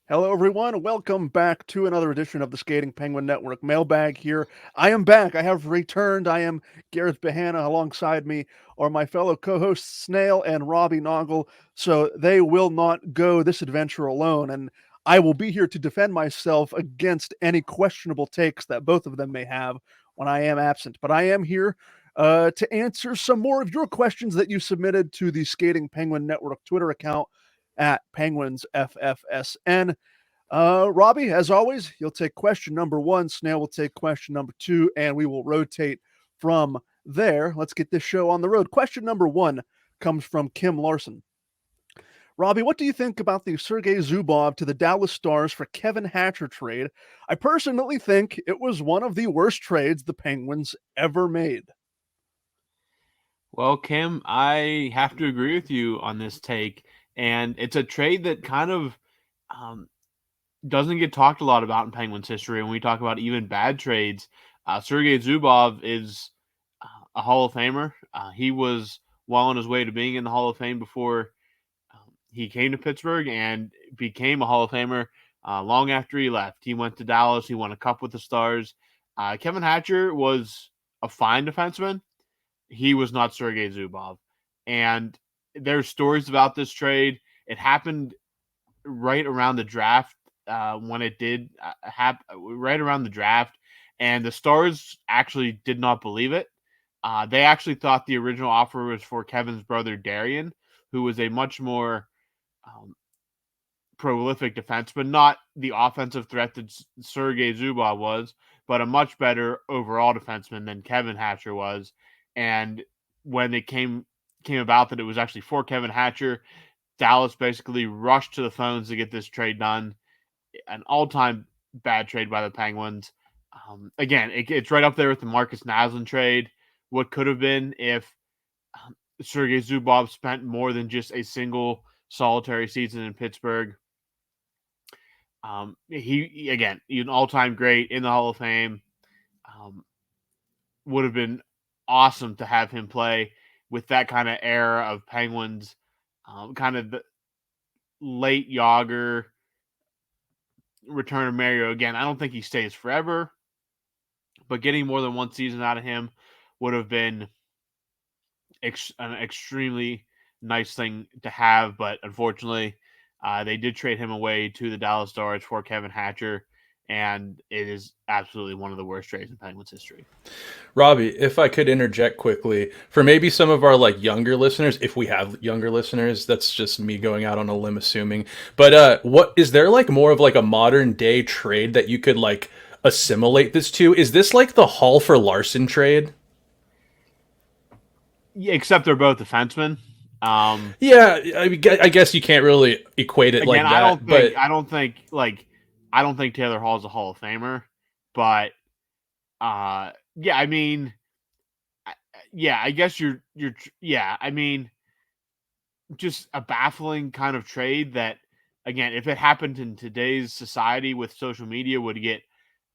Hello, everyone. Welcome back to another edition of the Skating Penguin Network Mailbag here. I am back. I have returned. I am Garrett Bahana. Alongside me are my fellow co-hosts Snail and Robbie Noggle. So they will not go this adventure alone. And I will be here to defend myself against any questionable takes that both of them may have when I am absent. But I am here to answer some more of your questions that you submitted to the Skating Penguin Network Twitter account at Penguins FFSN. Robbie, as always, you'll take question number one. Snail will take question number two, and we will rotate from there. Let's get this show on the road. Question number one comes from Kim Larson. Robbie, what do you think about the Sergei Zubov to the Dallas Stars for Kevin Hatcher trade? I personally think it was one of the worst trades the Penguins ever made. Well, Kim, I have to agree with you on this take. And it's a trade that kind of um, doesn't get talked a lot about in Penguins history. When we talk about even bad trades, Sergei Zubov is a Hall of Famer. He was well on his way to being in the Hall of Fame before he came to Pittsburgh and became a Hall of Famer long after he left. He went to Dallas. He won a cup with the Stars. Kevin Hatcher was a fine defenseman. He was not Sergei Zubov. And there's stories about this trade. It happened right around the draft when it did happen, right around the draft. And the Stars actually did not believe it. They actually thought the original offer was for Kevin's brother, Darian, who was a much more prolific defenseman, not the offensive threat that Sergei Zubov was, but a much better overall defenseman than Kevin Hatcher was. And when it came about that it was actually for Kevin Hatcher, Dallas basically rushed to the phones to get this trade done. An all-time bad trade by the Penguins. Again, it's right up there with the Marcus Naslund trade. What could have been if Sergei Zubov spent more than just a single solitary season in Pittsburgh. He's an all-time great in the Hall of Fame. Would have been awesome to have him play with that kind of era of Penguins, kind of the late Yager, return of Mario. Again, I don't think he stays forever, but getting more than one season out of him would have been an extremely nice thing to have. But unfortunately, they did trade him away to the Dallas Stars for Kevin Hatcher, and it is absolutely one of the worst trades in Penguins history. Robbie, if I could interject quickly, for maybe some of our younger listeners, if we have younger listeners, that's just me going out on a limb assuming. But what is there more of a modern day trade that you could assimilate this to? Is this the Hall for Larson trade? Yeah, except they're both defensemen. Yeah, I guess you can't really equate it again, like that. I don't think Taylor Hall is a Hall of Famer, but yeah, I mean, yeah, I guess yeah, I mean, just a baffling kind of trade that, again, if it happened in today's society with social media, would get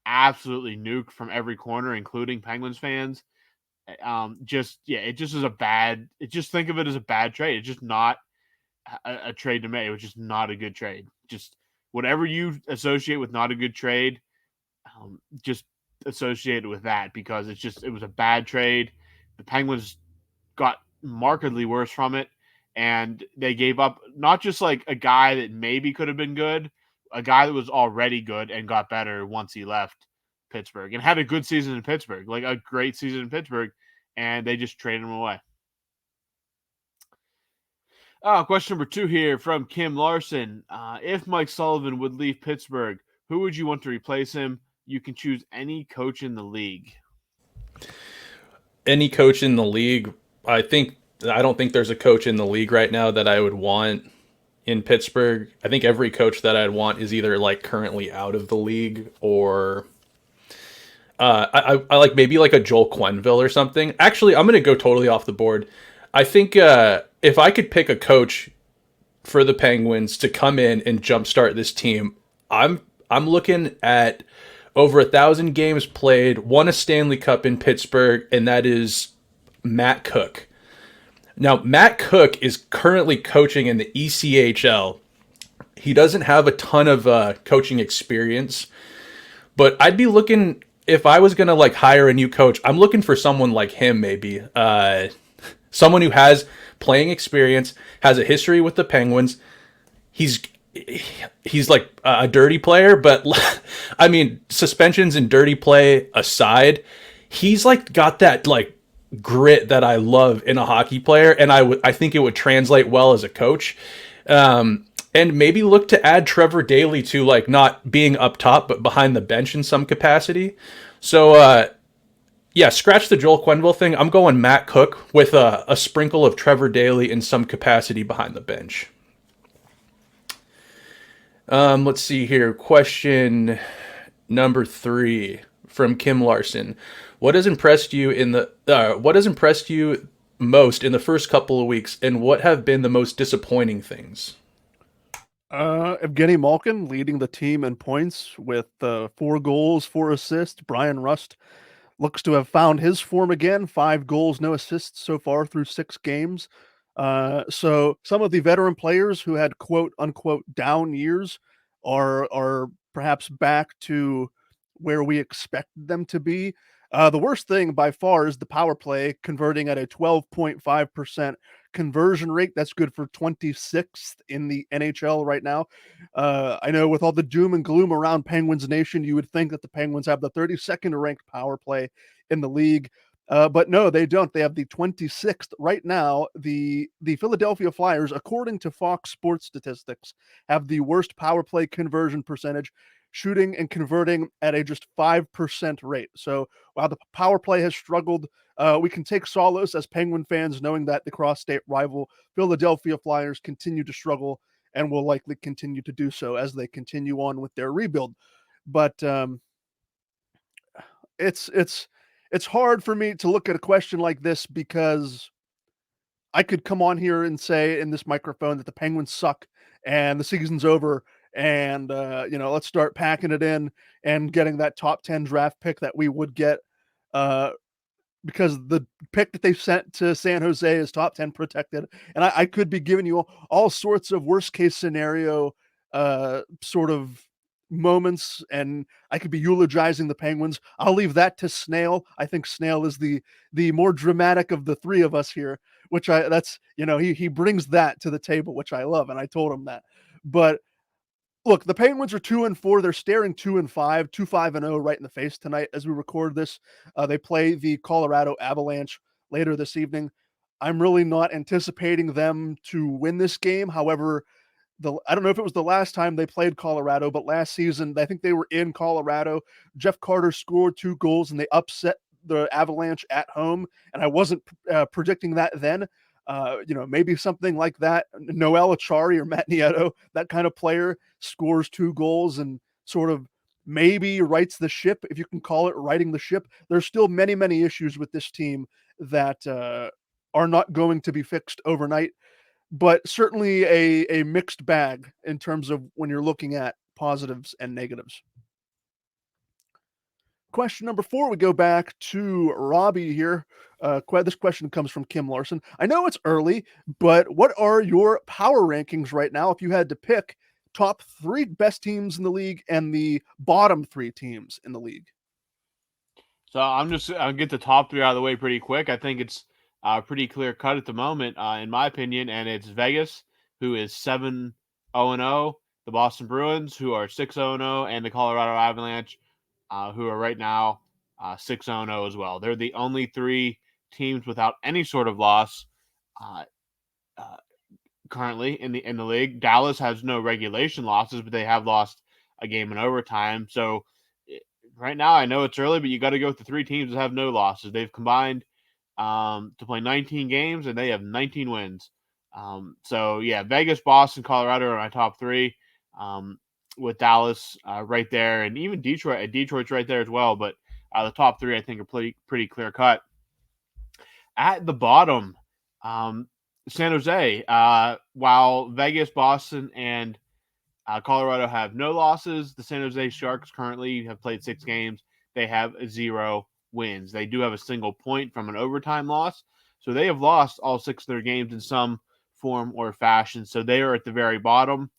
absolutely nuked from every corner, including Penguins fans. It just is a bad. Just think of it as a bad trade. It's just not a trade to make. It was just not a good trade. Just whatever you associate with not a good trade, just associate it with that, because it was a bad trade. The Penguins got markedly worse from it, and they gave up not just a guy that maybe could have been good, a guy that was already good and got better once he left Pittsburgh and had a good season in Pittsburgh, a great season in Pittsburgh, and they just traded him away. Question number two here from Kim Larson. If Mike Sullivan would leave Pittsburgh, who would you want to replace him? You can choose any coach in the league. Any coach in the league. I don't think there's a coach in the league right now that I would want in Pittsburgh. I think every coach that I'd want is either currently out of the league or I like maybe a Joel Quenneville or something. Actually, I'm going to go totally off the board. I think if I could pick a coach for the Penguins to come in and jumpstart this team, I'm looking at over 1,000 games played, won a Stanley Cup in Pittsburgh, and that is Matt Cook. Now, Matt Cook is currently coaching in the ECHL. He doesn't have a ton of coaching experience, but I'd be looking, if I was gonna like hire a new coach, I'm looking for someone like him, maybe someone who has playing experience, has a history with the Penguins. He's like a dirty player, but I mean, suspensions and dirty play aside, he's like got that like grit that I love in a hockey player, and I think it would translate well as a coach. And maybe look to add Trevor Daley to like not being up top but behind the bench in some capacity. So yeah, scratch the Joel Quenneville thing. I'm going Matt Cook with a sprinkle of Trevor Daley in some capacity behind the bench. Let's see here. Question number 3 from Kim Larson. What has impressed you most in the first couple of weeks, and what have been the most disappointing things? Evgeny Malkin leading the team in points with 4 goals, 4 assists. Brian Rust looks to have found his form again. 5 goals, no assists so far through 6 games. So some of the veteran players who had quote unquote down years are perhaps back to where we expected them to be. The worst thing by far is the power play converting at a 12.5% conversion rate. That's good for 26th in the NHL right now. I know with all the doom and gloom around Penguins Nation, you would think that the Penguins have the 32nd ranked power play in the league. But no, they don't. They have the 26th right now. The Philadelphia Flyers, according to Fox Sports statistics, have the worst power play conversion percentage, shooting and converting at a just 5% rate. So while the power play has struggled, we can take solace as Penguin fans knowing that the cross-state rival Philadelphia Flyers continue to struggle and will likely continue to do so as they continue on with their rebuild. But it's hard for me to look at a question like this because I could come on here and say in this microphone that the Penguins suck and the season's over and let's start packing it in and getting that top 10 draft pick that we would get uh, because the pick that they sent to San Jose is top 10 protected. And I could be giving you all sorts of worst case scenario sort of moments, and I could be eulogizing the Penguins. I'll leave that to Snail. I think Snail is the more dramatic of the 3 of us here, which he brings that to the table, which I love, and I told him that. But look, the Penguins are 2-4. They're staring 2-5, 2-5-0 right in the face tonight as we record this. They play the Colorado Avalanche later this evening. I'm really not anticipating them to win this game. However, I don't know if it was the last time they played Colorado, but last season, I think they were in Colorado. Jeff Carter scored 2 goals and they upset the Avalanche at home. And I wasn't predicting that then. Maybe something like that. Noel Achari or Matt Nieto, that kind of player, scores 2 goals and sort of maybe rights the ship, if you can call it righting the ship. There's still many, many issues with this team that are not going to be fixed overnight, but certainly a mixed bag in terms of when you're looking at positives and negatives. Question number 4, we go back to Robbie here. This question comes from Kim Larson. I know it's early, but what are your power rankings right now if you had to pick top 3 best teams in the league and the bottom 3 teams in the league? So I'll get the top 3 out of the way pretty quick. I think it's pretty clear cut at the moment, in my opinion, and it's Vegas, who is 7-0-0, the Boston Bruins, who are 6-0-0, and the Colorado Avalanche, who are right now 6-0-0 as well. They're the only 3 teams without any sort of loss currently in the league. Dallas has no regulation losses, but they have lost a game in overtime. So right now, I know it's early, but you got to go with the 3 teams that have no losses. They've combined to play 19 games, and they have 19 wins. So yeah, Vegas, Boston, Colorado are my top 3. With Dallas right there, and even Detroit. Detroit's right there as well. But the top 3, I think, are pretty clear cut. At the bottom, San Jose. While Vegas, Boston, and Colorado have no losses, the San Jose Sharks currently have played 6 games. They have 0 wins. They do have a single point from an overtime loss, so they have lost all 6 of their games in some form or fashion. So they are at the very bottom.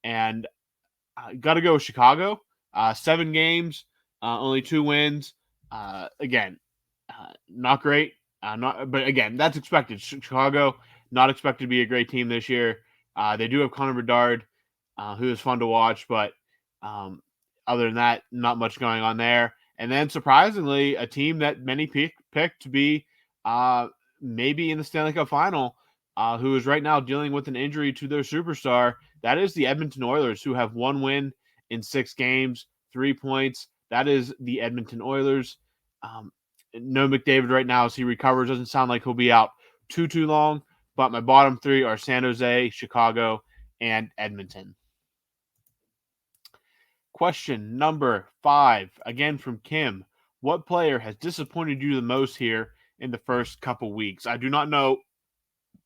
and got to go with Chicago. 7 games, only 2 wins. Again, not great. But again, that's expected. Chicago not expected to be a great team this year. They do have Connor Bedard, who is fun to watch, but other than that, not much going on there. And then surprisingly, a team that many picked to be maybe in the Stanley Cup final, who is right now dealing with an injury to their superstar. That is the Edmonton Oilers, who have 1 win in 6 games, 3 points. That is the Edmonton Oilers. No McDavid right now as he recovers. Doesn't sound like he'll be out too long. But my bottom 3 are San Jose, Chicago, and Edmonton. Question number 5, again from Kim. What player has disappointed you the most here in the first couple weeks? I do not know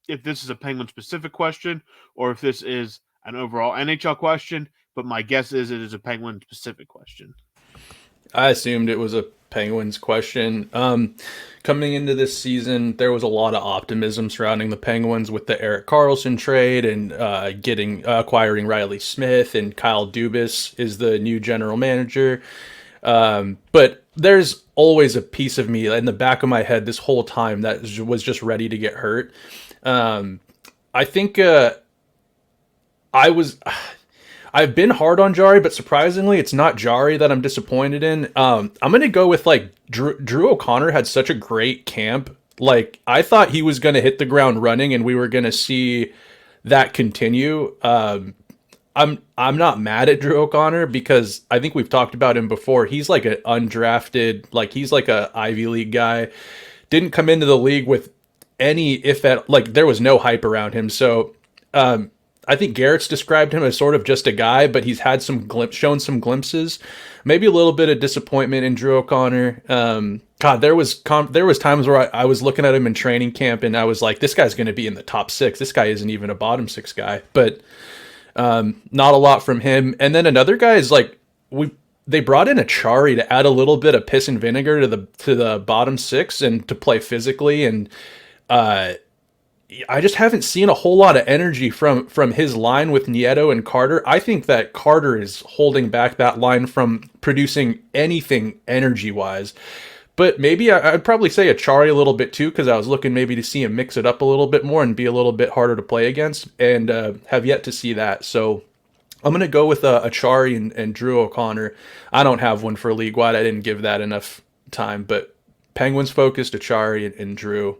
if this is a Penguin-specific question or if this is an overall NHL question, but my guess is it is a Penguin-specific question. I assumed it was a Penguins question. Coming into this season, there was a lot of optimism surrounding the Penguins with the Erik Karlsson trade and acquiring Riley Smith, and Kyle Dubas is the new general manager. But there's always a piece of me in the back of my head this whole time that was just ready to get hurt. I think I've been hard on Jarry, but surprisingly, it's not Jarry that I'm disappointed in. I'm going to go with like Drew O'Connor had such a great camp. Like I thought he was going to hit the ground running and we were going to see that continue. I'm not mad at Drew O'Connor because I think we've talked about him before. He's like an undrafted, like he's like a Ivy League guy. Didn't come into the league with any, there was no hype around him. So, I think Garrett's described him as sort of just a guy, but he's had shown some glimpses, maybe a little bit of disappointment in Drew O'Connor. God, there was times where I was looking at him in training camp and I was like, this guy's going to be in the top 6. This guy isn't even a bottom 6 guy, but not a lot from him. And then another guy is like they brought in Achari to add a little bit of piss and vinegar to the bottom 6 and to play physically, and I just haven't seen a whole lot of energy from his line with Nieto and Carter. I think that Carter is holding back that line from producing anything energy-wise. But maybe I'd probably say Achari a little bit too, because I was looking maybe to see him mix it up a little bit more and be a little bit harder to play against, and have yet to see that. So I'm going to go with Achari and Drew O'Connor. I don't have one for league-wide. I didn't give that enough time, but Penguins-focused, Achari and Drew.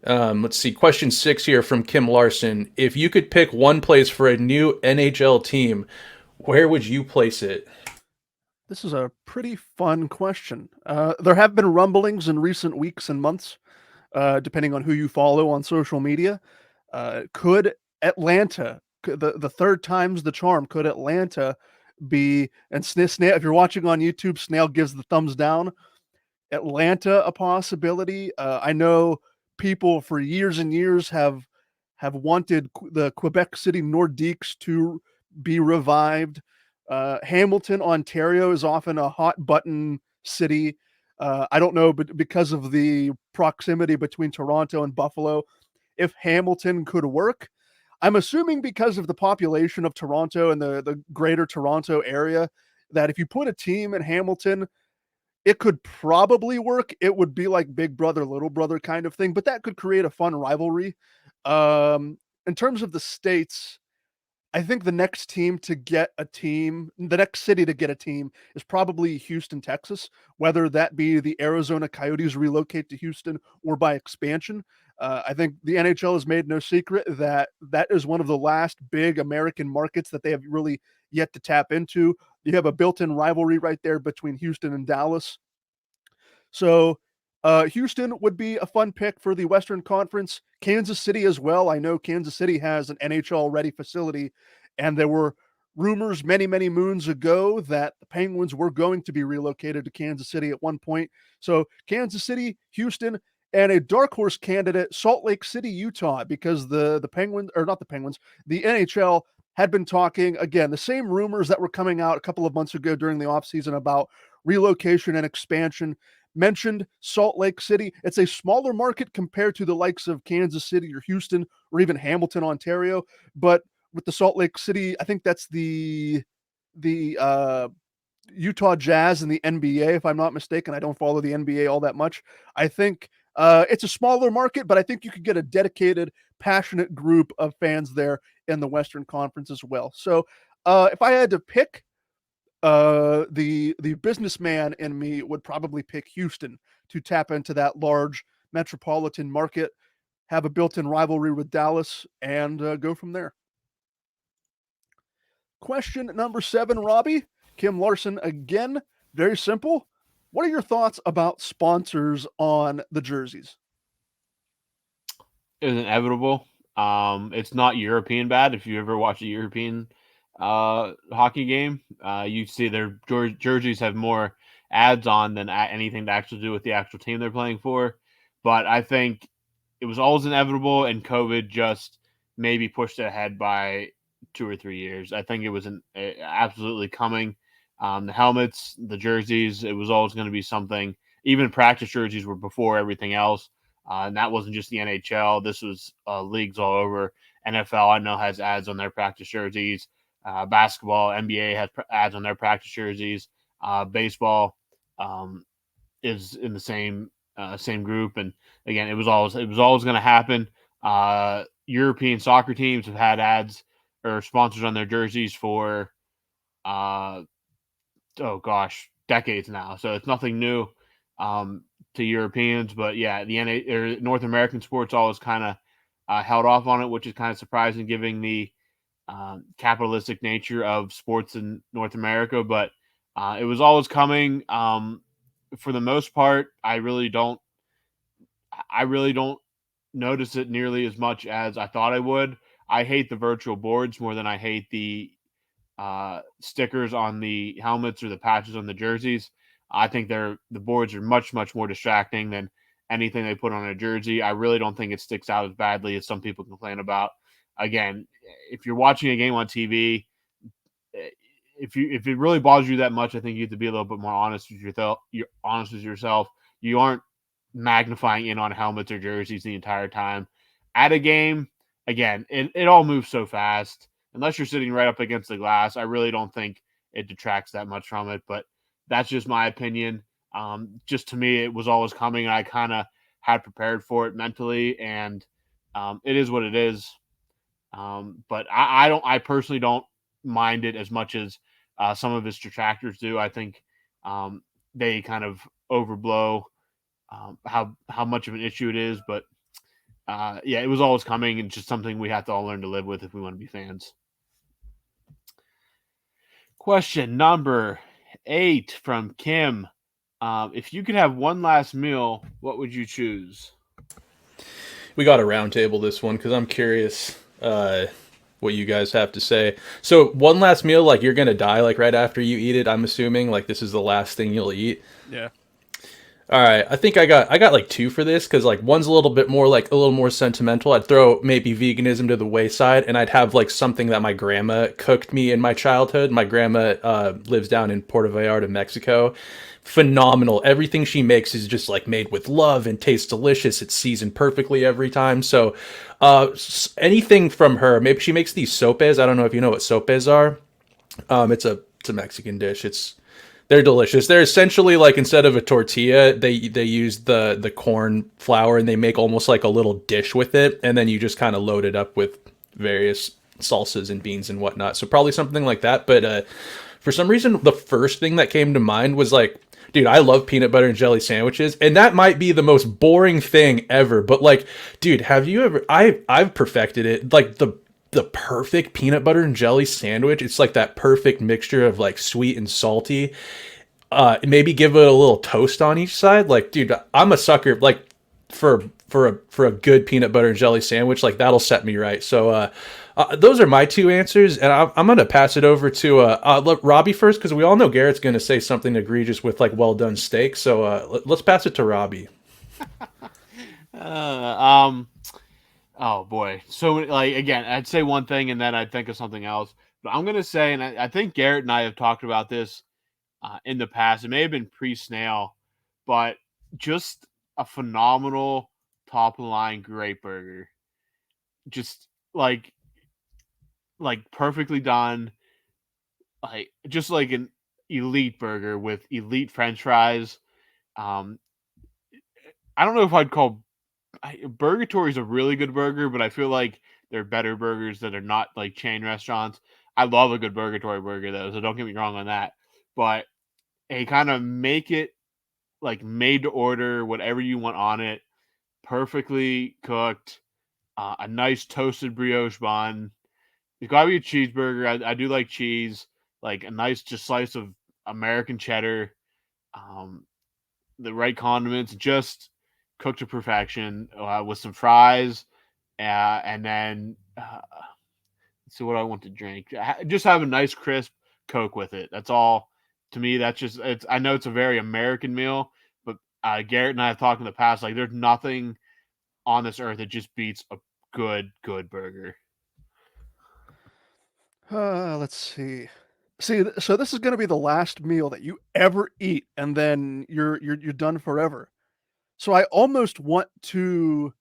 Let's see. Question 6 here from Kim Larson. If you could pick one place for a new NHL team, where would you place it? This is a pretty fun question. There have been rumblings in recent weeks and months, depending on who you follow on social media. Could Atlanta, the third time's the charm, could Atlanta be, and Snail, if you're watching on YouTube, Snail gives the thumbs down. Atlanta a possibility? I know people for years and years have wanted the Quebec City Nordiques to be revived. Hamilton, Ontario is often a hot button city. I don't know, but because of the proximity between Toronto and Buffalo, if Hamilton could work. I'm assuming because of the population of Toronto and the greater Toronto area, that if you put a team in Hamilton, it could probably work. It would be like big brother, little brother kind of thing, but that could create a fun rivalry. In terms of the states, I think the next city to get a team is probably Houston, Texas, whether that be the Arizona Coyotes relocate to Houston or by expansion. I think the NHL has made no secret that is one of the last big American markets that they have really yet to tap into. You have a built-in rivalry right there between Houston and Dallas. So Houston would be a fun pick for the Western Conference. Kansas City as well. I know Kansas City has an NHL-ready facility, and there were rumors many, many moons ago that the Penguins were going to be relocated to Kansas City at one point. So Kansas City, Houston, and a dark horse candidate, Salt Lake City, Utah, because the Penguins, or not the Penguins, the NHL had been talking, again, the same rumors that were coming out a couple of months ago during the offseason about relocation and expansion mentioned Salt Lake City. It's a smaller market compared to the likes of Kansas City or Houston or even Hamilton, Ontario, but with the Salt Lake City. I think that's the Utah Jazz in the NBA, if I'm not mistaken. I don't follow the NBA all that much. I think it's a smaller market, but I think you could get a dedicated, passionate group of fans there in the Western Conference as well. So if I had to pick, the businessman in me would probably pick Houston to tap into that large metropolitan market, have a built-in rivalry with Dallas, and go from there. Question number 7, Robbie. Kim Larson again. Very simple. What are your thoughts about sponsors on the jerseys? It was inevitable. It's not European bad. If you ever watch a European hockey game, you see their jerseys have more ads on than anything to actually do with the actual team they're playing for. But I think it was always inevitable, and COVID just maybe pushed it ahead by 2 or 3 years. I think it was absolutely coming. The helmets, the jerseys, it was always going to be something. Even practice jerseys were before everything else. And that wasn't just the NHL. This was leagues all over. NFL, I know, has ads on their practice jerseys. Basketball, NBA has ads on their practice jerseys. Baseball is in the same group. And again, it was always going to happen. European soccer teams have had ads or sponsors on their jerseys for decades now. So it's nothing new to Europeans, but yeah, the North American sports always kind of held off on it, which is kind of surprising given the capitalistic nature of sports in North America. But it was always coming. For the most part, I really don't notice it nearly as much as I thought I would. I hate the virtual boards more than I hate the stickers on the helmets or the patches on the jerseys. I think the boards are much, much more distracting than anything they put on a jersey. I really don't think it sticks out as badly as some people complain about. Again, if you're watching a game on TV, if it really bothers you that much, I think you have to be a little bit more honest with yourself. You're honest with yourself. You aren't magnifying in on helmets or jerseys the entire time. At a game, again, it all moves so fast. Unless you're sitting right up against the glass, I really don't think it detracts that much from it. But that's just my opinion. Just to me, it was always coming, and I kind of had prepared for it mentally, and it is what it is. But I personally don't mind it as much as some of his detractors do. I think they kind of overblow how much of an issue it is. But yeah, it was always coming, and just something we have to all learn to live with if we want to be fans. Question number 8 from Kim. If you could have one last meal, what would you choose? We got a roundtable this one because I'm curious what you guys have to say. So one last meal, like you're gonna die like right after you eat it. I'm assuming like this is the last thing you'll eat. Yeah. All right, I think I got like 2 for this because like one's a little bit more like a little more sentimental. I'd throw maybe veganism to the wayside, and I'd have like something that my grandma cooked me in my childhood. My grandma lives down in Puerto Vallarta, Mexico. Phenomenal. Everything she makes is just like made with love and tastes delicious. It's seasoned perfectly every time. So anything from her. Maybe she makes these sopes. I don't know if you know what sopes are. It's a Mexican dish. They're delicious. They're essentially like instead of a tortilla, they use the corn flour and they make almost like a little dish with it, and then you just kind of load it up with various salsas and beans and whatnot. So probably something like that. But for some reason, the first thing that came to mind was like, dude, I love peanut butter and jelly sandwiches, and that might be the most boring thing ever. But like, dude, have you ever? I've perfected it. Like the perfect peanut butter and jelly sandwich. It's like that perfect mixture of like sweet and salty. Maybe give it a little toast on each side. Like, dude, I'm a sucker like for a good peanut butter and jelly sandwich. Like that'll set me right. So those are my 2 answers, and I'm gonna pass it over to Robbie first because we all know Garrett's gonna say something egregious with like well done steak. So let's pass it to Robbie. Oh boy. So like again, I'd say one thing and then I'd think of something else. But I'm gonna say, and I think Garrett and I have talked about this in the past. It may have been pre-Snail, but just a phenomenal top of the line great burger. Just like like perfectly done, like just like an elite burger with elite French fries. Um, I don't know if I'd call Burgatory is a really good burger, but I feel like there are better burgers that are not like chain restaurants. I love a good Burgatory burger though, so don't get me wrong on that. But they kind of make it like made to order, whatever you want on it, perfectly cooked, a nice toasted brioche bun. It's gotta be a cheeseburger. I do like cheese, like a nice just slice of American cheddar, um, the right condiments, just cooked to perfection with some fries, and then let's see what I want to drink. Just have a nice crisp Coke with it. That's all. To me, that's just it's. I know it's a very American meal, but Garrett and I have talked in the past. Like, there's nothing on this earth that just beats a good burger. Let's see. So this is going to be the last meal that you ever eat, and then you're done forever. So I almost want to.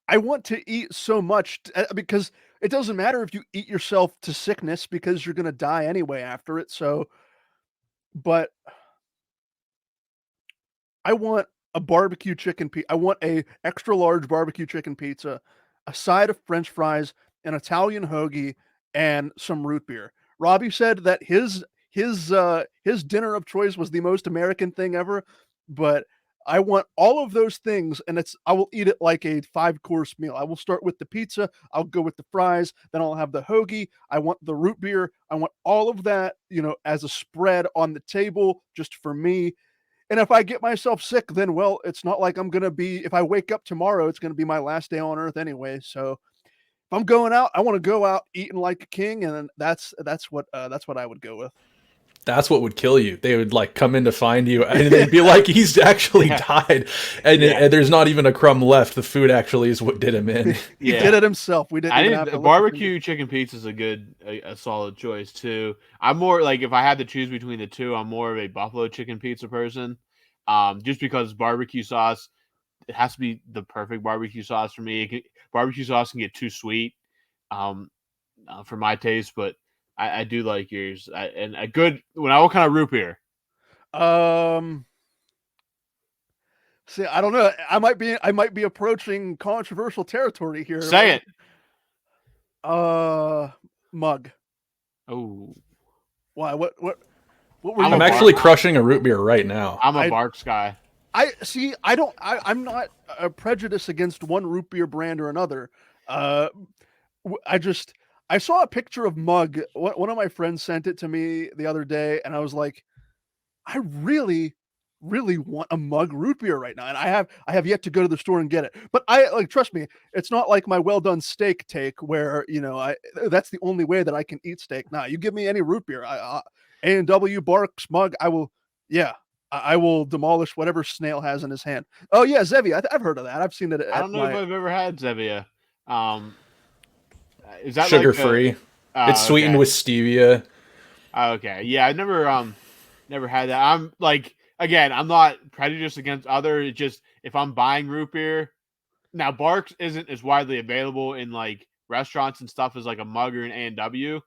I want to eat so much because it doesn't matter if you eat yourself to sickness because you're going to die anyway after it. So, but I want a barbecue chicken I want a extra large barbecue chicken pizza, a side of French fries, an Italian hoagie, and some root beer. Robbie said that his dinner of choice was the most American thing ever, but I want all of those things, and I will eat it like a 5-course meal. I will start with the pizza, I'll go with the fries, then I'll have the hoagie, I want the root beer, I want all of that, as a spread on the table just for me. And if I get myself sick, then well, it's not like I'm gonna be. If I wake up tomorrow, it's gonna be my last day on earth anyway. So if I'm going out, I want to go out eating like a king, and that's what I would go with. That's what would kill you. They would like come in to find you, and they'd be like, "He's actually died," and there's not even a crumb left. The food actually is what did him in. He did it himself. We didn't. I even didn't. have to Barbecue chicken pizza is a solid choice too. I'm more like if I had to choose between the two, I'm more of a buffalo chicken pizza person. Just because barbecue sauce, it has to be the perfect barbecue sauce for me. Barbecue sauce can get too sweet, for my taste, but I do like yours. And a good what kind of root beer? See, I don't know. I might be approaching controversial territory here. Say it. Mug. Oh, Why? What were I'm you? actually crushing a root beer right now. I'm a Barks guy. I see. I'm not prejudiced against one root beer brand or another. I saw a picture of Mug. One of my friends sent it to me the other day, and I was like, I really, really want a Mug root beer right now, and I have yet to go to the store and get it. But trust me, it's not like my well done steak take where that's the only way that I can eat steak. Now you give me any root beer, A&W, Barks, Mug, I will. Yeah, I will demolish whatever Snail has in his hand. Oh yeah, Zevia. I've heard of that. I've seen it. I don't know if I've ever had Zevia. Is that sugar like free? It's sweetened with stevia. Okay, yeah, I never had that. I'm like, again, I'm not prejudiced against other. It's just if I'm buying root beer, now Barks isn't as widely available in like restaurants and stuff as like a Mug or an A&W.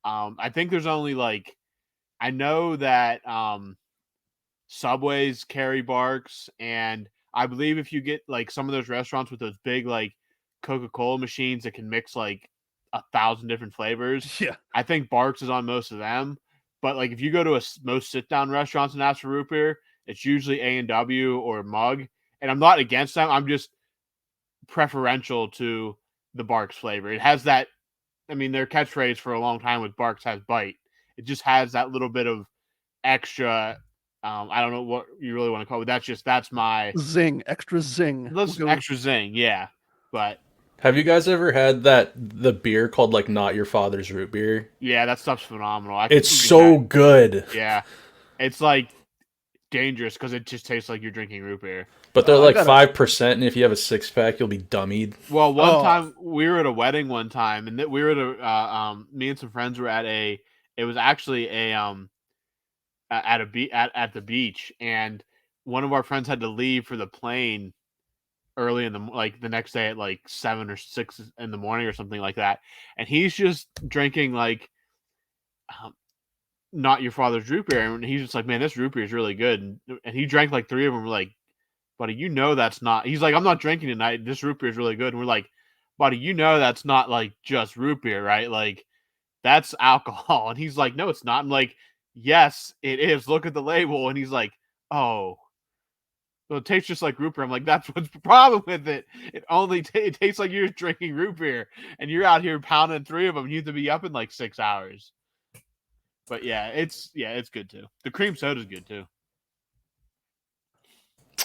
I think there's only like I know that Subways carry Barks, and I believe if you get like some of those restaurants with those big like Coca-Cola machines that can mix like 1,000 different flavors, Yeah. I think Barks is on most of them. But like if you go to most sit-down restaurants and ask for root beer, it's usually A&W or Mug, and I'm not against them. I'm just preferential to the Barks flavor. It has that. I mean, their catchphrase for a long time with Barks has bite. It just has that little bit of extra. I don't know what you really want to call it. That's my zing, extra zing. Extra zing, yeah. But have you guys ever had the beer called like Not Your Father's root beer? Yeah, that stuff's phenomenal. It's so good. Yeah, it's like dangerous because it just tastes like you're drinking root beer. But they're like 5%, and if you have a 6-pack, you'll be dummied. Well, one time we were at a wedding one time, and we were at me and some friends were at it was actually at the beach, and one of our friends had to leave for the plane early in the next day at like 7 or 6 in the morning or something like that, and he's just drinking like not your father's root beer, and he's just like, man, this root beer is really good, and he drank like 3 of them. We're like, buddy, that's not. He's like, I'm not drinking tonight. This root beer is really good, and we're like, buddy, that's not like just root beer, right? Like that's alcohol, and he's like, no, it's not. I'm like, yes, it is. Look at the label, and he's like, oh. So it tastes just like root beer. I'm like, that's what's the problem with it. It tastes like you're drinking root beer, and you're out here pounding 3 of them. You have to be up in like 6 hours. But it's good too. The cream soda's good too.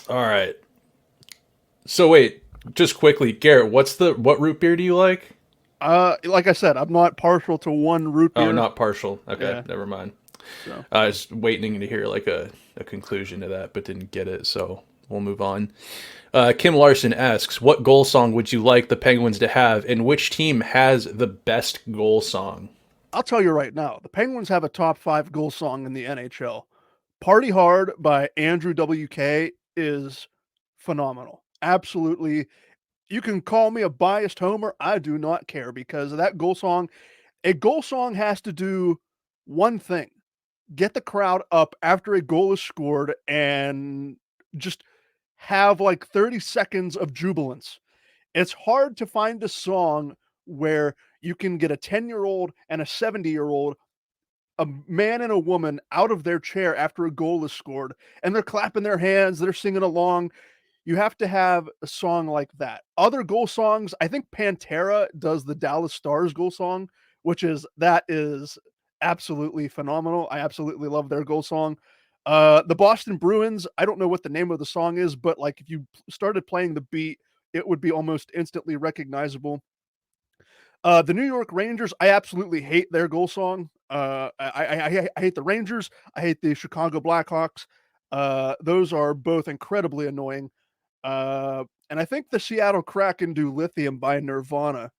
All right. So wait, just quickly, Garrett, what root beer do you like? Like I said, I'm not partial to one root beer. Oh, not partial. Okay, Yeah. never mind. So. I was waiting to hear like a conclusion to that, but didn't get it, so we'll move on. Kim Larson asks, what goal song would you like the Penguins to have, and which team has the best goal song? I'll tell you right now, the Penguins have a top 5 goal song in the NHL. Party Hard by Andrew WK is phenomenal. Absolutely. You can call me a biased homer. I do not care, because of that goal song. A goal song has to do one thing: get the crowd up after a goal is scored and just have like 30 seconds of jubilance. It's hard to find a song where you can get a 10-year-old and a 70-year-old, a man and a woman, out of their chair after a goal is scored, and they're clapping their hands, they're singing along. You have to have a song like that. Other goal songs, I think Pantera does the Dallas Stars goal song, that is absolutely phenomenal. I absolutely love their goal song. The Boston Bruins, I don't know what the name of the song is, but like if you started playing the beat, it would be almost instantly recognizable. The New York Rangers, I absolutely hate their goal song. I hate the Rangers. I hate the Chicago Blackhawks. Those are both incredibly annoying. And I think the Seattle Kraken do Lithium by Nirvana.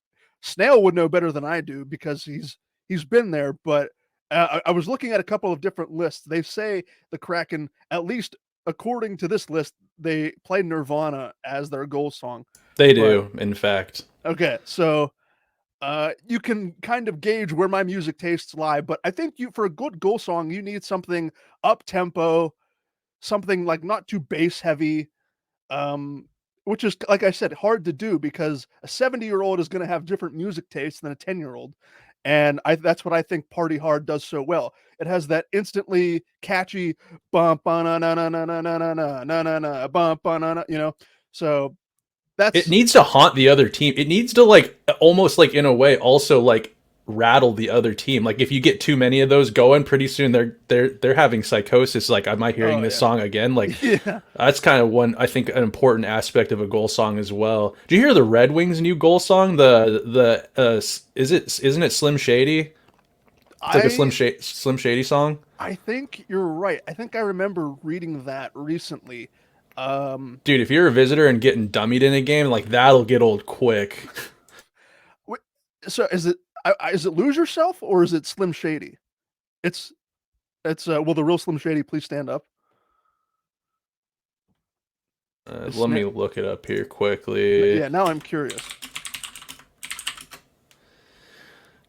Snail would know better than I do, because he's been there, but I was looking at a couple of different lists. They say the Kraken, at least according to this list, they play Nirvana as their goal song. They do, in fact. Okay, so you can kind of gauge where my music tastes lie, but I think for a good goal song, you need something up tempo, something like not too bass heavy, which is, like I said, hard to do, because a 70-year-old is going to have different music tastes than a 10-year-old. And that's what I think Party Hard does so well. It has that instantly catchy bump na na na na na na na na na na bump na, so it needs to haunt the other team. It needs to like almost like in a way also like rattle the other team. Like if you get too many of those going, pretty soon they're having psychosis. Like, am I hearing this song again? Like that's kind of one, I think, an important aspect of a goal song as well. Do you hear the Red Wings' new goal song? Isn't it Slim Shady? It's like a Slim Shady song. I think you're right. I think I remember reading that recently. Dude, if you're a visitor and getting dummied in a game, like that'll get old quick. So is it Lose Yourself, or is it Slim Shady? It's will the real Slim Shady please stand up? Let me look it up here quickly. Yeah, now I'm curious.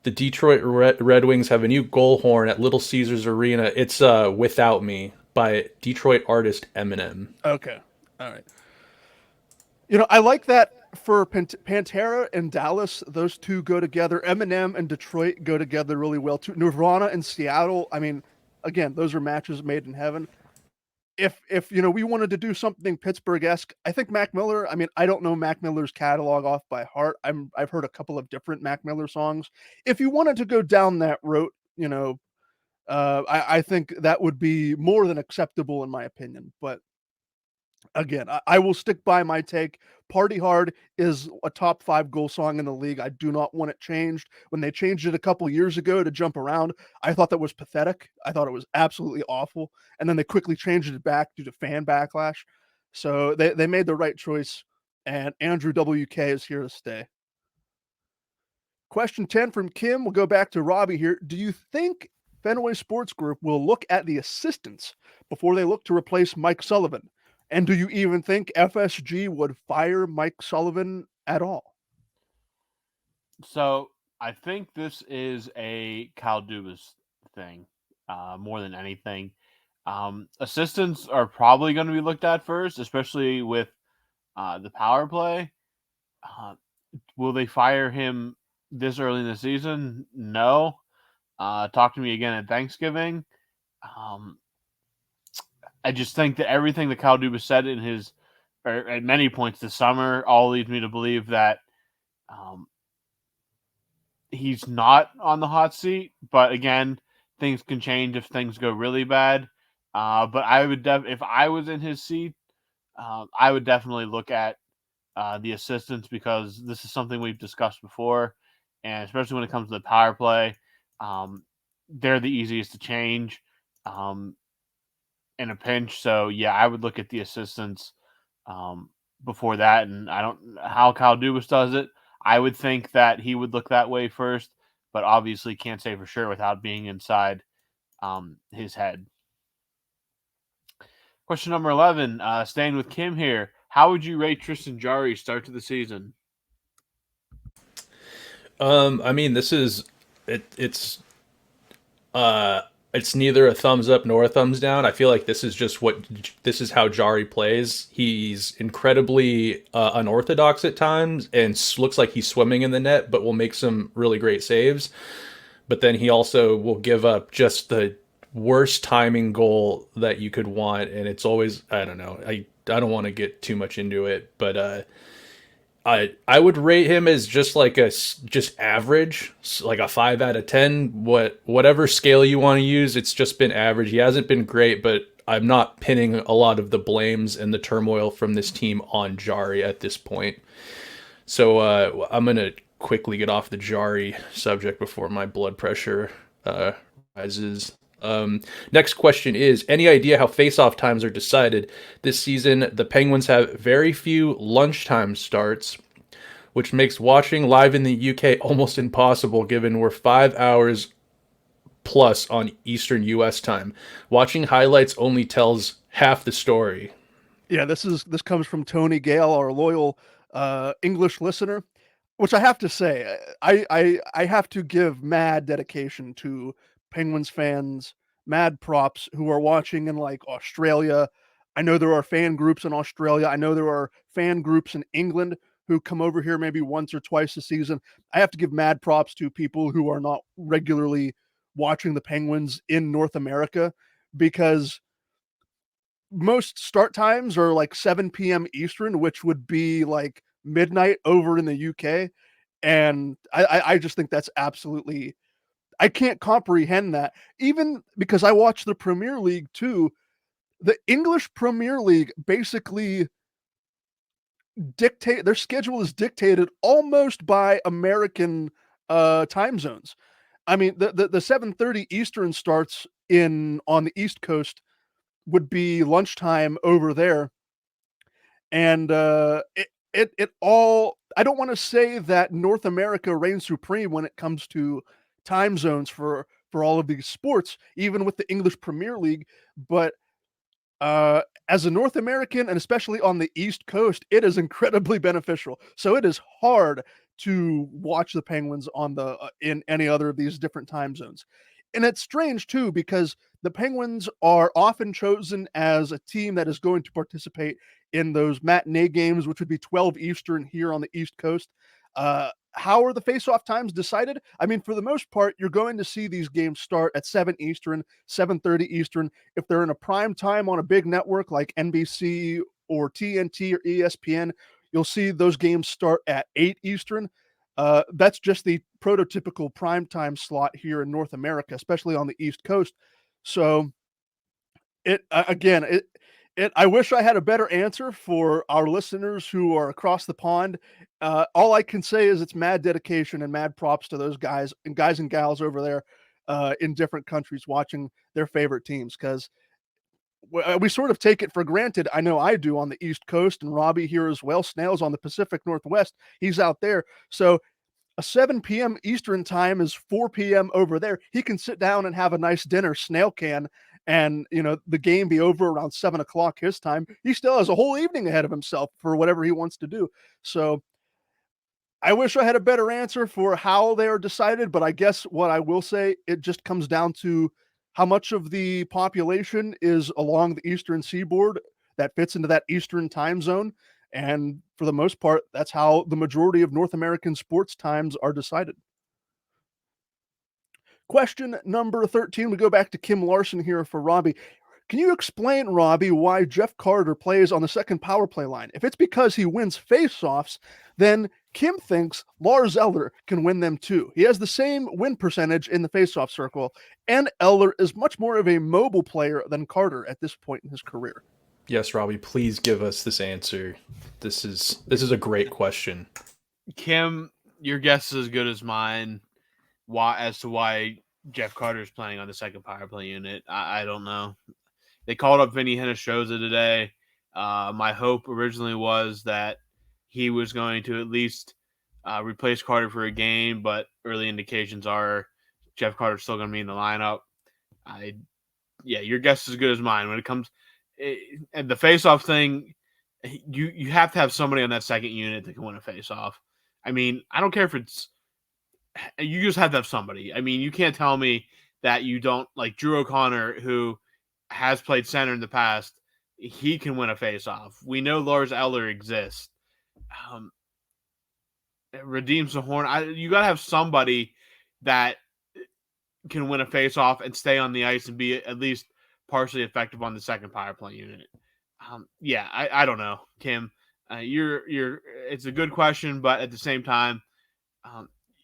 The Detroit Red Wings have a new goal horn at Little Caesars Arena. It's Without Me by Detroit artist Eminem. Okay. All right. I like that for Pantera and Dallas. Those two go together. Eminem and Detroit go together really well too. Nirvana and Seattle. I mean, again, those are matches made in heaven. If we wanted to do something Pittsburgh-esque, I think Mac Miller. I mean, I don't know Mac Miller's catalog off by heart. I've heard a couple of different Mac Miller songs. If you wanted to go down that route, I think that would be more than acceptable in my opinion. But again, I will stick by my take. Party Hard is a top 5 goal song in the league. I do not want it changed. When they changed it a couple years ago to Jump Around, I thought that was pathetic. I thought it was absolutely awful. And then they quickly changed it back due to fan backlash. So they made the right choice, and Andrew WK is here to stay. Question 10 from Kim. We'll go back to Robbie here. Do you think Fenway Sports Group will look at the assistants before they look to replace Mike Sullivan? And do you even think FSG would fire Mike Sullivan at all? So I think this is a Kyle Dubas thing more than anything. Assistants are probably going to be looked at first, especially with the power play. Will they fire him this early in the season? No. Talk to me again at Thanksgiving. I just think that everything that Kyle Dubas said in his, or at many points this summer, all leads me to believe that he's not on the hot seat. But again, things can change if things go really bad. But I would if I was in his seat, I would definitely look at the assistants, because this is something we've discussed before, and especially when it comes to the power play, they're the easiest to change in a pinch. So yeah, I would look at the assistants before that, and I don't how Kyle Dubas does it. I would think that he would look that way first, but obviously can't say for sure without being inside his head. Question number 11, staying with Kim here. How would you rate Tristan Jarry's start to the season? I mean, this is it's neither a thumbs up nor a thumbs down. I feel like this is how Jarry plays. He's incredibly unorthodox at times and looks like he's swimming in the net, but will make some really great saves. But then he also will give up just the worst timing goal that you could want, and it's always, I don't know. I don't want to get too much into it, but I would rate him as just average, like a 5 out of 10. Whatever scale you want to use, it's just been average. He hasn't been great, but I'm not pinning a lot of the blames and the turmoil from this team on Jarry at this point. So I'm gonna quickly get off the Jarry subject before my blood pressure rises. Next question is, any idea how face-off times are decided? This season, the Penguins have very few lunchtime starts, which makes watching live in the UK almost impossible given we're 5 hours plus on Eastern US time. Watching highlights only tells half the story. Yeah, this comes from Tony Gale, our loyal English listener, which I have to say, I have to give mad dedication to Penguins fans, mad props who are watching in like Australia. I know there are fan groups in Australia. I know there are fan groups in England who come over here maybe once or twice a season. I have to give mad props to people who are not regularly watching the Penguins in North America, because most start times are like 7 p.m. Eastern, which would be like midnight over in the UK. And I just think that's absolutely, I can't comprehend that. Even because I watch the Premier League too. The English Premier League basically their schedule is dictated almost by American time zones. I mean, the 7:30 Eastern starts on the East Coast would be lunchtime over there. And it all, I don't want to say that North America reigns supreme when it comes to time zones for all of these sports, even with the English Premier League, but as a North American, and especially on the East Coast, it is incredibly beneficial. So it is hard to watch the Penguins on in any other of these different time zones. And it's strange too, because the Penguins are often chosen as a team that is going to participate in those matinee games, which would be 12 Eastern here on the East Coast. How are the face-off times decided? I mean, for the most part, you're going to see these games start at 7 Eastern, 7:30 Eastern. If they're in a prime time on a big network like NBC or TNT or ESPN, you'll see those games start at 8 Eastern. That's just the prototypical prime time slot here in North America, especially on the East Coast. So I wish I had a better answer for our listeners who are across the pond. All I can say is it's mad dedication and mad props to those guys and gals over there in different countries watching their favorite teams, because we sort of take it for granted. I know I do on the East Coast, and Robbie here as well. Snail's on the Pacific Northwest. He's out there. So a 7 p.m. Eastern time is 4 p.m. over there. He can sit down and have a nice dinner, Snail can, and the game be over around 7 o'clock his time, he still has a whole evening ahead of himself for whatever he wants to do. So I wish I had a better answer for how they are decided, but I guess what I will say, it just comes down to how much of the population is along the Eastern Seaboard that fits into that Eastern time zone. And for the most part, that's how the majority of North American sports times are decided. Question number 13. We go back to Kim Larson here for Robbie. Can you explain, Robbie, why Jeff Carter plays on the second power play line? If it's because he wins faceoffs, then Kim thinks Lars Eller can win them too. He has the same win percentage in the faceoff circle, and Eller is much more of a mobile player than Carter at this point in his career. Yes, Robbie, please give us this answer. This is a great question. Kim, your guess is as good as mine. As to why Jeff Carter is playing on the second power play unit, I don't know. They called up Vinny Hinostroza today. My hope originally was that he was going to at least replace Carter for a game, but early indications are Jeff Carter's still going to be in the lineup. Your guess is as good as mine. When it comes and the face-off thing, you have to have somebody on that second unit that can win a face-off. I mean, I don't care if it's you just have to have somebody. I mean, you can't tell me that you don't, like Drew O'Connor, who has played center in the past, he can win a face-off. We know Lars Eller exists. Redeems the horn. You got to have somebody that can win a face-off and stay on the ice and be at least partially effective on the second power play unit. I don't know, Kim. It's a good question, but at the same time,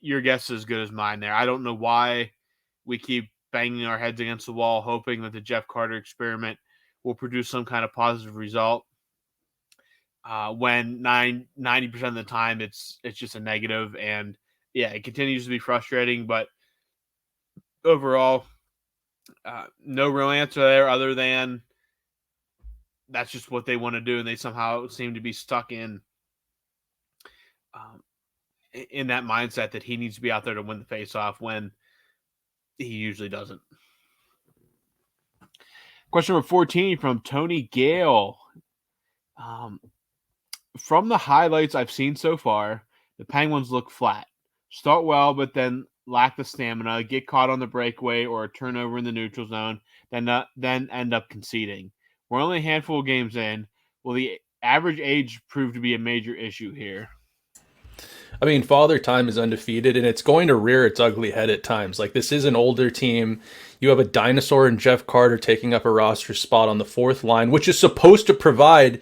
your guess is as good as mine there. I don't know why we keep banging our heads against the wall, hoping that the Jeff Carter experiment will produce some kind of positive result. When 90% of the time it's just a negative, and it continues to be frustrating. But overall, no real answer there other than that's just what they want to do, and they somehow seem to be stuck in that mindset that he needs to be out there to win the faceoff when he usually doesn't. Question number 14 from Tony Gale. From the highlights I've seen so far, the Penguins look flat. Start well, but then lack the stamina, get caught on the breakaway or a turnover in the neutral zone, then end up conceding. We're only a handful of games in. Will the average age prove to be a major issue here? I mean, Father Time is undefeated, and it's going to rear its ugly head at times. Like, this is an older team. You have a dinosaur in Jeff Carter taking up a roster spot on the fourth line, which is supposed to provide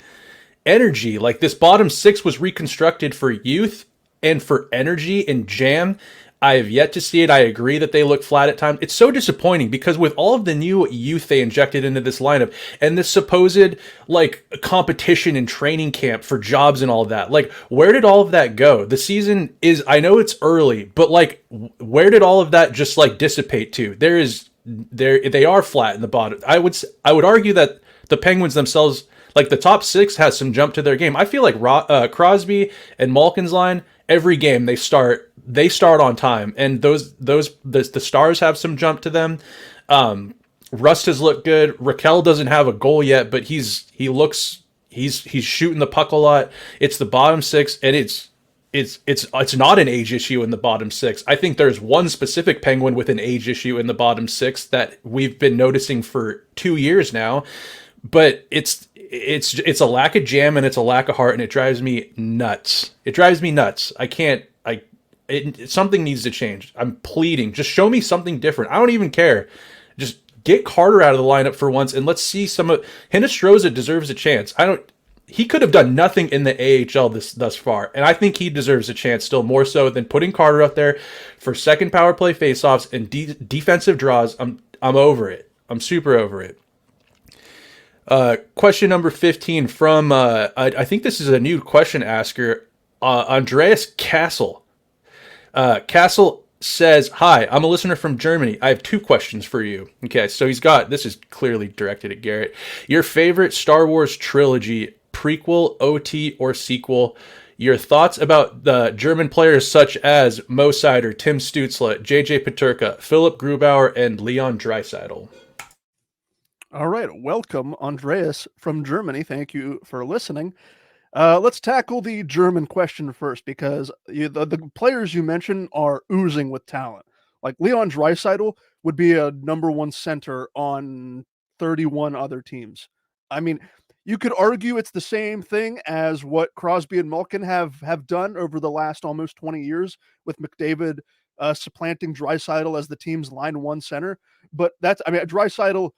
energy. Like, this bottom six was reconstructed for youth and for energy and jam. I have yet to see it. I agree that they look flat at times. It's so disappointing because with all of the new youth they injected into this lineup and this supposed like competition and training camp for jobs and all of that, like where did all of that go? The season is, I know it's early, but like where did all of that just like dissipate to? They are flat in the bottom. I would argue that the Penguins themselves, like the top six, has some jump to their game. I feel like Crosby and Malkin's line, every game they start on time, and the stars have some jump to them. Rust has looked good. Raquel doesn't have a goal yet, but he's shooting the puck a lot. It's the bottom six, and it's not an age issue in the bottom six. I think there's one specific Penguin with an age issue in the bottom six that we've been noticing for 2 years now, but it's a lack of jam and it's a lack of heart, and it drives me nuts. Something needs to change. I'm pleading. Just show me something different. I don't even care. Just get Carter out of the lineup for once, and let's see some of Hinostroza deserves a chance. He could have done nothing in the AHL thus far, and I think he deserves a chance still more so than putting Carter up there for second power play faceoffs and defensive draws. I'm over it. I'm super over it. Question number 15 from I think this is a new question asker, Andreas Castle. Castle says, "Hi, I'm a listener from Germany. I have 2 questions for you." Okay, so this is clearly directed at Garrett. Your favorite Star Wars trilogy, prequel, OT, or sequel? Your thoughts about the German players such as Mo Seider, Tim Stützle, JJ Peterka, Philip Grubauer, and Leon Draisaitl? All right, welcome, Andreas from Germany. Thank you for listening. Let's tackle the German question first because the players you mentioned are oozing with talent. Like Leon Draisaitl would be a number one center on 31 other teams. I mean, you could argue it's the same thing as what Crosby and Malkin have done over the last almost 20 years with McDavid supplanting Draisaitl as the team's line one center. But Draisaitl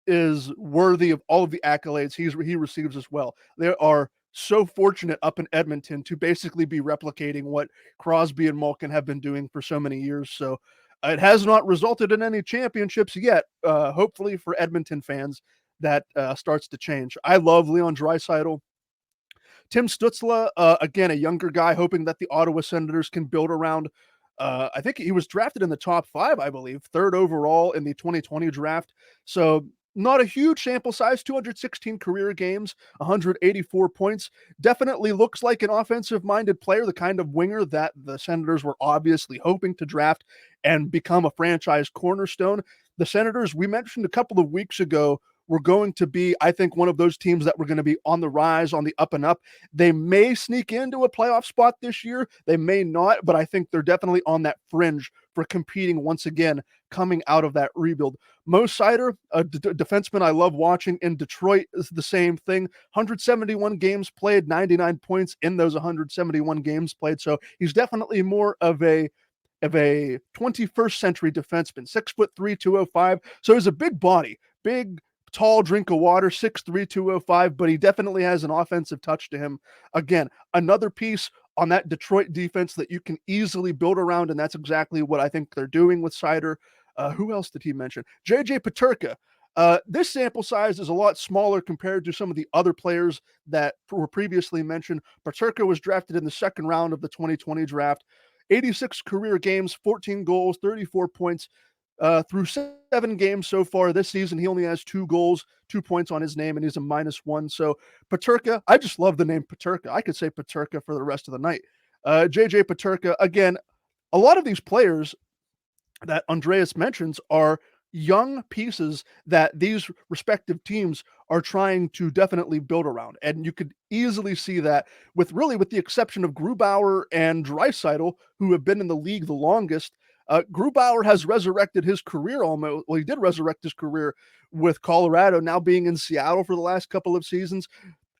is worthy of all of the accolades he receives as well. They are so fortunate up in Edmonton to basically be replicating what Crosby and Malkin have been doing for so many years. So it has not resulted in any championships yet. Hopefully for Edmonton fans, that starts to change. I love Leon Draisaitl. Tim Stützle, again, a younger guy, hoping that the Ottawa Senators can build around. I think he was drafted in the top 5, I believe, 3rd overall in the 2020 draft. So not a huge sample size, 216 career games, 184 points. Definitely looks like an offensive-minded player, the kind of winger that the Senators were obviously hoping to draft and become a franchise cornerstone. The Senators, we mentioned a couple of weeks ago, were going to be, I think, one of those teams that were going to be on the rise, on the up and up. They may sneak into a playoff spot this year. They may not, but I think they're definitely on that fringe for competing once again coming out of that rebuild. Mo Seider, a defenseman I love watching in Detroit, is the same thing. 171 games played, 99 points in those 171 games played. So he's definitely more of a 21st century defenseman, 6'3", 205. So he's a big body, big, tall drink of water, 6'3", 205, but he definitely has an offensive touch to him. Again, another piece on that Detroit defense that you can easily build around, and that's exactly what I think they're doing with Seider. Who else did he mention? JJ Peterka. This sample size is a lot smaller compared to some of the other players that were previously mentioned. Peterka was drafted in the 2nd round of the 2020 draft. 86 career games, 14 goals, 34 points. Through 7 games so far this season, he only has 2 goals, 2 points on his name, and he's a -1. So Peterka, I just love the name Peterka. I could say Peterka for the rest of the night. JJ Peterka, again, a lot of these players that Andreas mentions are young pieces that these respective teams are trying to definitely build around. And you could easily see that with the exception of Grubauer and Draisaitl, who have been in the league the longest. Grubauer has resurrected his career almost. Well, he did resurrect his career with Colorado, now being in Seattle for the last couple of seasons.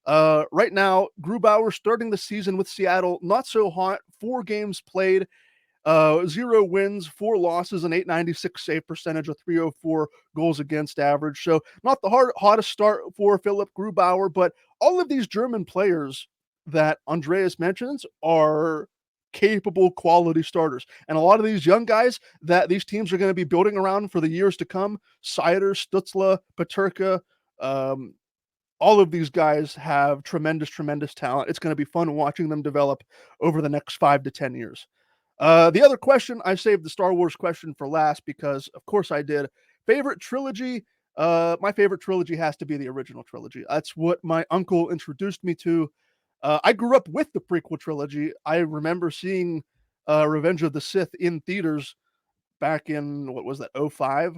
Right now, Grubauer starting the season with Seattle, not so hot, 4 games played, 0 wins, 4 losses, an 896 save percentage, a 304 goals against average. So not the hottest start for Philipp Grubauer, but all of these German players that Andreas mentions are capable quality starters. And a lot of these young guys that these teams are going to be building around for the years to come, Seider, Stützle, Peterka, all of these guys have tremendous, tremendous talent. It's going to be fun watching them develop over the next 5 to 10 years. The other question, I saved the Star Wars question for last because, of course, I did. Favorite trilogy? My favorite trilogy has to be the original trilogy. That's what my uncle introduced me to. I grew up with the prequel trilogy. I remember seeing Revenge of the Sith in theaters back in, what was that, '05?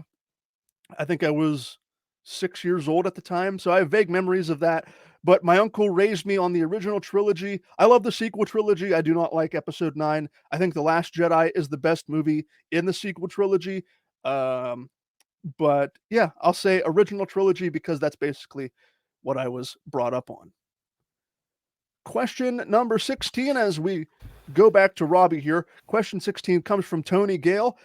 I think I was 6 years old at the time, so I have vague memories of that. But my uncle raised me on the original trilogy. I love the sequel trilogy. I do not like Episode 9. I think The Last Jedi is the best movie in the sequel trilogy. Um, but yeah, I'll say original trilogy because that's basically what I was brought up on. Question number 16, as we go back to Robbie here. Question 16 comes from Tony Gale.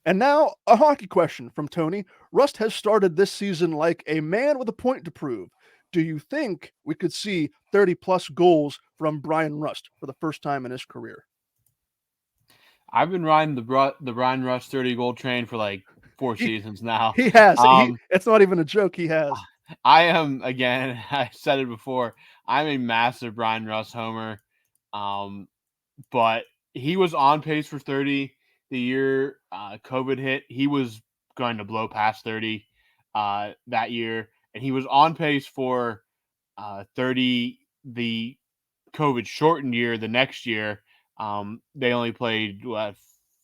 And now, a hockey question from Tony. Rust has started this season like a man with a point to prove. Do you think we could see 30-plus goals from Brian Rust for the first time in his career? I've been riding the Brian Rust 30-goal train for like 4 seasons now. He has. It's not even a joke. He has. I am, again, I said it before, I'm a massive Brian Rust homer. But he was on pace for 30 the year COVID hit. He was going to blow past 30 that year, and he was on pace for 30 the COVID shortened year. The next year, they only played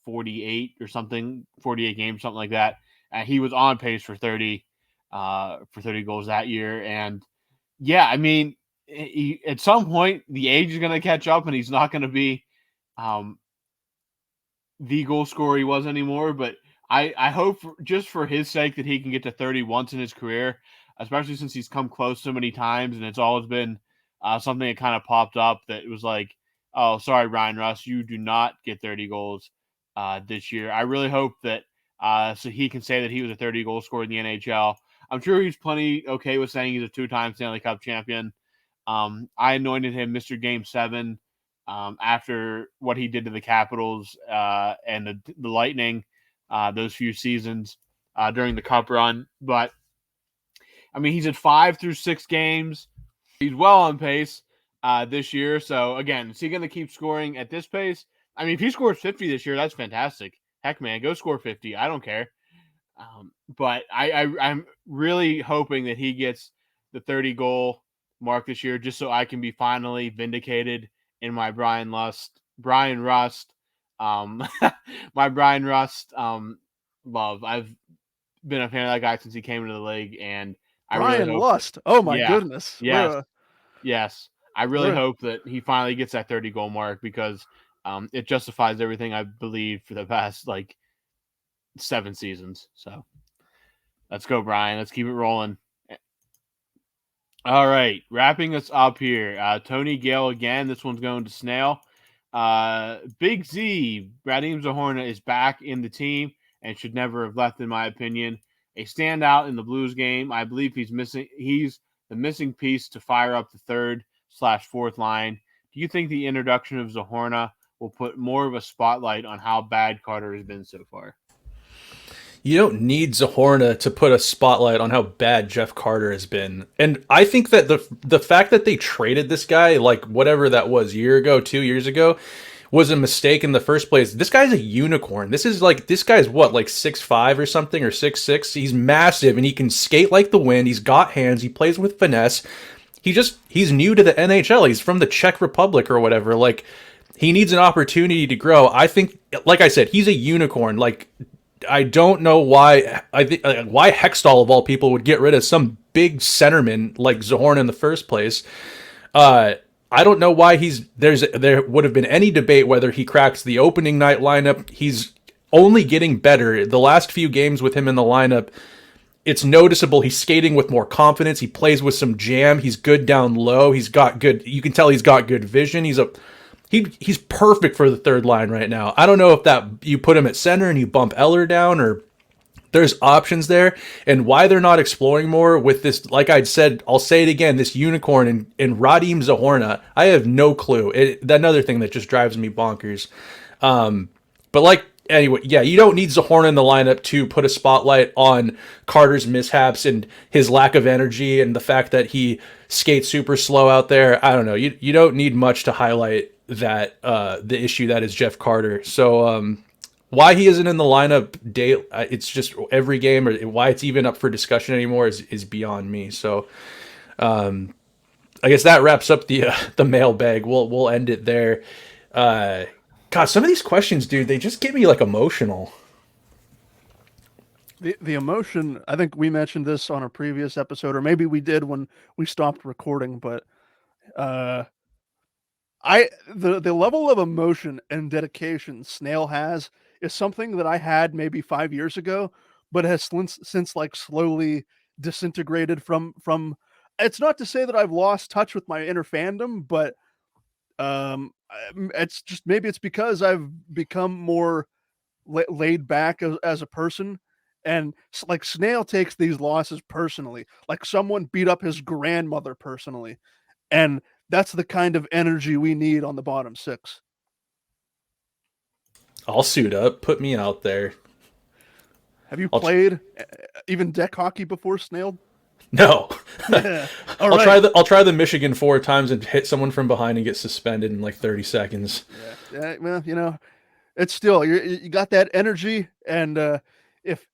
48 or something, 48 games, something like that. And he was on pace for 30 for 30 goals that year. And yeah, I mean, at some point the age is going to catch up, and he's not going to be the goal scorer he was anymore. But I hope just for his sake that he can get to 30 once in his career, especially since he's come close so many times, and it's always been something that kind of popped up that it was like, oh, sorry, Ryan Russ, you do not get 30 goals this year. I really hope that so he can say that he was a 30 goal scorer in the NHL. I'm sure he's plenty okay with saying he's a 2-time Stanley Cup champion. I anointed him Mr. Game 7 after what he did to the Capitals and the Lightning those few seasons during the Cup run. But, I mean, he's at 5 through 6 games. He's well on pace this year. So, again, is he going to keep scoring at this pace? I mean, if he scores 50 this year, that's fantastic. Heck, man, go score 50. I don't care. But I'm really hoping that he gets the 30-goal mark this year just so I can be finally vindicated in my Brian Rust, my Brian Rust love. I've been a fan of that guy since he came into the league, and I Brian really Lust. Oh my goodness. Yes. I really hope that he finally gets that 30-goal mark because it justifies everything I believe for the past 7 seasons. So let's go, Brian. Let's keep it rolling. All right, wrapping us up here. Tony Gale again. This one's going to Snail. Big Z, Radim Zohorna is back in the team and should never have left, in my opinion. A standout in the Blues game. I believe he's the missing piece to fire up the 3rd/4th line. Do you think the introduction of Zohorna will put more of a spotlight on how bad Carter has been so far? You don't need Zohorna to put a spotlight on how bad Jeff Carter has been. And I think that the fact that they traded this guy, whatever that was, 2 years ago, was a mistake in the first place. This guy's a unicorn. This guy's what, 6'5" or something, or 6'6"? He's massive and he can skate like the wind. He's got hands. He plays with finesse. He's new to the NHL. He's from the Czech Republic or whatever. He needs an opportunity to grow. I think, like I said, he's a unicorn. I don't know why why Hextall of all people would get rid of some big centerman like Zohorna in the first place. I don't know why there would have been any debate whether he cracks the opening night lineup. He's only getting better. The last few games with him in the lineup, it's noticeable. He's skating with more confidence. He plays with some jam. He's good down low. You can tell he's got good vision. He's perfect for the 3rd line right now. I don't know if that you put him at center and you bump Eller down, or there's options there, and why they're not exploring more with this. Like I'd said, I'll say it again, this unicorn in Radim Zohorna. I have no clue. Another thing that just drives me bonkers. Anyway, yeah, you don't need Zohorna in the lineup to put a spotlight on Carter's mishaps and his lack of energy and the fact that he skates super slow out there. I don't know. You don't need much to highlight that the issue that is Jeff Carter. So why he isn't in the lineup it's just every game, or why it's even up for discussion anymore is beyond me. So I guess that wraps up the mailbag. We'll end it there. God, some of these questions, dude, they just get me emotional. The emotion, I think we mentioned this on a previous episode, or maybe we did when we stopped recording, but the level of emotion and dedication Snail has is something that I had maybe 5 years ago, but has since slowly disintegrated from. It's not to say that I've lost touch with my inner fandom, but it's just, maybe it's because I've become more laid back as a person. And Snail takes these losses personally, like someone beat up his grandmother personally. And that's the kind of energy we need on the bottom 6. I'll suit up. Put me out there. Have you played even deck hockey before, Snail? No. Yeah. I'll try the Michigan 4 times and hit someone from behind and get suspended in 30 seconds. Yeah. Well, it's still, you got that energy, and if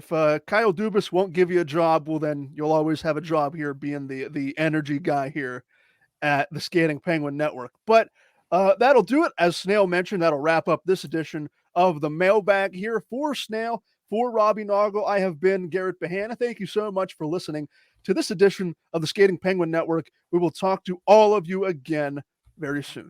Kyle Dubas won't give you a job, well, then you'll always have a job here being the energy guy here at the Skating Penguin Network. But that'll do it. As Snail mentioned, that'll wrap up this edition of the Mailbag here for Snail, For Robbie Noggle, I have been Garrett Bahana. Thank you so much for listening to this edition of the Skating Penguin Network. We will talk to all of you again very soon.